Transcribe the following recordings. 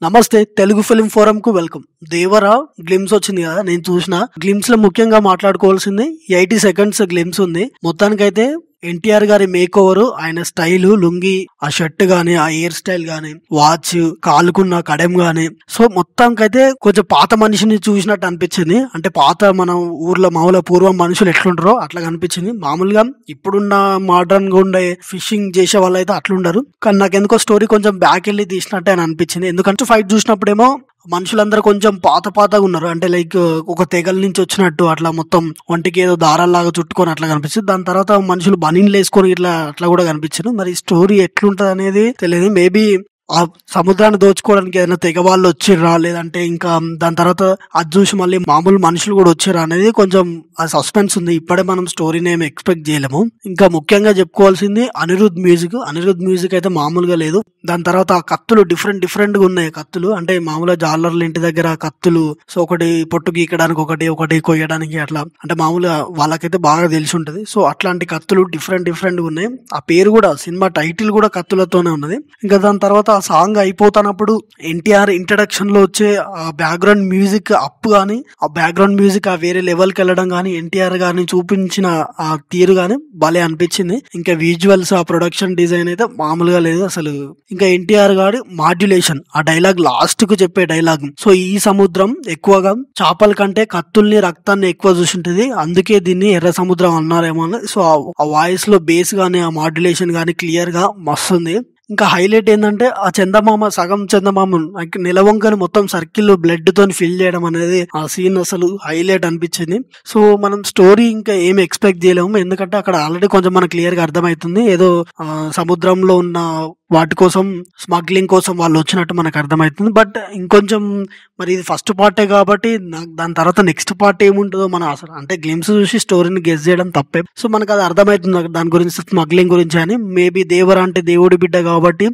నమస్తే Telugu film forum కు welcome. Devara glimpse వచ్చింది కదా, నేను చూసిన గ్లిమ్స్ లో ముఖ్యంగా మాట్లాడుకోవాల్సింది 80 సెకండ్స్ గ్లిమ్స్ ఉంది. మొత్తానికైతే ఎన్టీఆర్ గారి మేక్ ఓవర్, ఆయన స్టైల్, లుంగి, ఆ షర్ట్ గానీ, ఆ హెయిర్ స్టైల్ గానీ, వాచ్, కాలుకున్న కడెం గానీ, సో మొత్తానికైతే కొంచెం పాత మనిషిని చూసినట్టు అనిపించింది. అంటే పాత మన ఊర్లో మామూలుగా పూర్వం మనుషులు ఎట్లుంటారో అట్లా కనిపించింది. మామూలుగా ఇప్పుడున్న మోడర్న్ గా ఉండే ఫిషింగ్ చేసే వాళ్ళు అయితే అట్లుండరు, కానీ నాకు ఎందుకో స్టోరీ కొంచెం బ్యాక్ వెళ్ళి తీసినట్టే అని అనిపించింది. ఎందుకంటే ఫైట్ చూసినప్పుడేమో మనుషులందరూ కొంచెం పాతగా ఉన్నారు, అంటే లైక్ ఒక తెగల నుంచి వచ్చినట్టు అట్లా మొత్తం ఒంటికి ఏదో దారాల్లాగా చుట్టుకొని అట్లా కనిపిస్తుంది. దాని తర్వాత మనుషులు బనీన్లు వేసుకొని ఇట్లా అట్లా కూడా కనిపించారు. మరి స్టోరీ ఎట్లుంటది అనేది తెలియదు. మేబీ ఆ సముద్రాన్ని దోచుకోవడానికి ఏదైనా తెగ వాళ్ళు వచ్చిర్రా, లేదంటే ఇంకా దాని తర్వాత అది చూసి మళ్ళీ మామూలు మనుషులు కూడా వచ్చిర్రా అనేది కొంచెం ఆ సస్పెన్స్ ఉంది. ఇప్పుడే మనం స్టోరీని ఏమి ఎక్స్పెక్ట్ చేయలేము. ఇంకా ముఖ్యంగా చెప్పుకోవాల్సింది అనిరుద్ మ్యూజిక్ అయితే మామూలుగా లేదు. దాని తర్వాత ఆ కత్తులు డిఫరెంట్ గా ఉన్నాయి. కత్తులు అంటే మామూలుగా జాలర్ల ఇంటి దగ్గర కత్తులు, సో ఒకటి పొట్టు గీకడానికి, ఒకటి కొయ్యడానికి, అట్లా అంటే మామూలుగా వాళ్ళకైతే బాగా తెలిసి ఉంటది. సో అట్లాంటి కత్తులు డిఫరెంట్ గా ఉన్నాయి. ఆ పేరు కూడా, సినిమా టైటిల్ కూడా కత్తులతోనే ఉన్నది. ఇంకా దాని తర్వాత ఆ సాంగ్ అయిపోతున్నప్పుడు ఎన్టీఆర్ ఇంట్రడక్షన్ లో వచ్చే ఆ బ్యాక్గ్రౌండ్ మ్యూజిక్ అప్ గానీ, ఆ బ్యాక్గ్రౌండ్ మ్యూజిక్ ఆ వేరే లెవెల్ కి వెళ్ళడం గానీ, ఎన్టీఆర్ గారిని చూపించిన ఆ తీరు గానీ భలే అనిపించింది. ఇంకా విజువల్స్, ఆ ప్రొడక్షన్ డిజైన్ అయితే మామూలుగా లేదు అసలు. ఇంకా ఎన్టీఆర్ గారి మాడ్యులేషన్, ఆ డైలాగ్ లాస్ట్ కు చెప్పే డైలాగ్, సో ఈ సముద్రం ఎక్కువగా చేపల కంటే కత్తుల్ని, రక్తాన్ని ఎక్కువ చూసింటది, అందుకే దీన్ని ఎర్ర సముద్రం అన్నారేమో అని. సో ఆ వాయిస్ లో బేస్ గానీ, ఆ మాడ్యులేషన్ గానీ క్లియర్ గా మస్తుంది. ఇంకా హైలైట్ ఏంటంటే ఆ చందమామ, సగం చందమామ నిలవంకని మొత్తం సర్కిల్ బ్లడ్ తోని ఫిల్ చేయడం అనేది, ఆ సీన్ అసలు హైలైట్ అనిపించింది. సో మనం స్టోరీ ఇంకా ఏమి ఎక్స్పెక్ట్ చేయలేము, ఎందుకంటే అక్కడ ఆల్రెడీ కొంచెం మనకు క్లియర్ గా అర్థమవుతుంది. ఏదో సముద్రంలో ఉన్న వాటి కోసం, స్మగ్లింగ్ కోసం వాళ్ళు వచ్చినట్టు మనకు అర్థమవుతుంది. బట్ ఇంకొంచెం మరి ఇది ఫస్ట్ పార్టే కాబట్టి దాని తర్వాత నెక్స్ట్ పార్ట్ ఏముంటుందో మనం అసలు అంటే గ్లిమ్స్ చూసి స్టోరీని గెస్ చేయడం తప్పే. సో మనకు అది అర్థమవుతుంది దాని గురించి, స్మగ్లింగ్ గురించి అని. మేబీ దేవర అంటే దేవుడి బిడ్డ కాబట్టి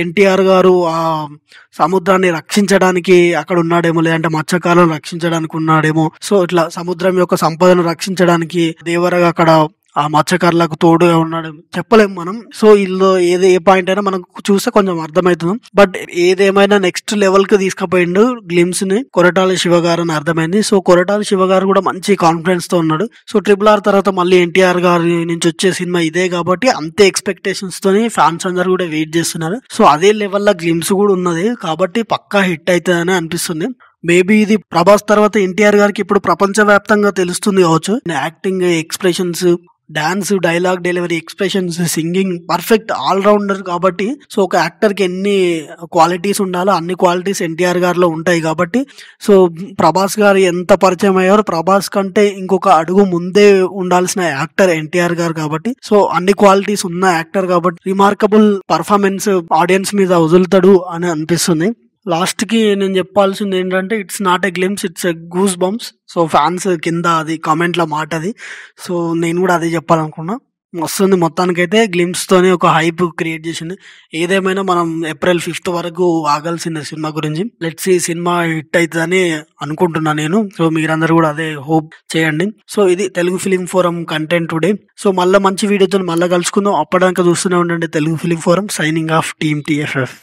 ఎన్టీఆర్ గారు ఆ సముద్రాన్ని రక్షించడానికి అక్కడ ఉన్నాడేమో, లేదంటే మత్స్యకాలను రక్షించడానికి ఉన్నాడేమో. సో ఇట్లా సముద్రం యొక్క సంపదను రక్షించడానికి దేవరగా అక్కడ ఆ మత్స్యకారులకు తోడుగా ఉన్నాడు చెప్పలేము మనం. సో ఇల్లు ఏ పాయింట్ అయినా మనకు చూస్తే కొంచెం అర్థమవుతుంది. బట్ ఏదేమైనా నెక్స్ట్ లెవెల్ కి తీసుకుపోయిండు గ్లిమ్స్ ని కొరటాల శివ గారు అని అర్థమైంది. సో కొరటాల శివ గారు కూడా మంచి కాన్ఫిడెన్స్ తో ఉన్నాడు. సో RRR తర్వాత మళ్ళీ ఎన్టీఆర్ గారి నుంచి వచ్చే సినిమా ఇదే కాబట్టి అంతే ఎక్స్పెక్టేషన్స్ తోని ఫ్యాన్స్ అందరు కూడా వెయిట్ చేస్తున్నారు. సో అదే లెవెల్ లో గ్లిమ్స్ కూడా ఉన్నది కాబట్టి పక్కా హిట్ అవుతుందని అనిపిస్తుంది. మేబీ ఇది ప్రభాస్ తర్వాత ఎన్టీఆర్ గారికి ఇప్పుడు ప్రపంచ వ్యాప్తంగా తెలుస్తుంది కావచ్చు. Acting, expressions, dance, dialogue delivery, expressions, singing perfect all rounder కాబట్టి, సో ఒక యాక్టర్ కి ఎన్ని క్వాలిటీస్ ఉండాలో అన్ని క్వాలిటీస్ ఎన్టీఆర్ గారిలో ఉంటాయి కాబట్టి, సో ప్రభాస్ గారు ఎంత పరిచయం అయ్యారో ప్రభాస్ కంటే ఇంకొక అడుగు ముందే ఉండాల్సిన యాక్టర్ ఎన్టీఆర్ గారు కాబట్టి, సో అన్ని క్వాలిటీస్ ఉన్న యాక్టర్ కాబట్టి రిమార్కబుల్ పర్ఫార్మెన్స్ ఆడియన్స్ మీద వదులుతాడు అని అనిపిస్తుంది. లాస్ట్ కి నేను చెప్పాల్సింది ఏంటంటే, it's not a glimpse, it's a goose bumps. So fans కింద అది కామెంట్ల మాట అది. సో నేను కూడా అదే చెప్పాలనుకున్నా. వస్తుంది మొత్తానికైతే గ్లిమ్స్ తోనే ఒక హైప్ క్రియేట్ చేసింది. ఏదేమైనా మనం April 5th వరకు ఆగాల్సిందే సినిమా గురించి. లెట్స్ సీ సినిమా హిట్ అవుతుందని అనుకుంటున్నా నేను. సో మీరందరూ కూడా అదే హోప్ చేయండి. సో ఇది Telugu film forum content today. So మళ్ళీ మంచి వీడియోతో మళ్ళీ కలుసుకుందాం. అప్పటిదాకా చూస్తూనే ఉండండి Telugu film forum. Signing off team TFF.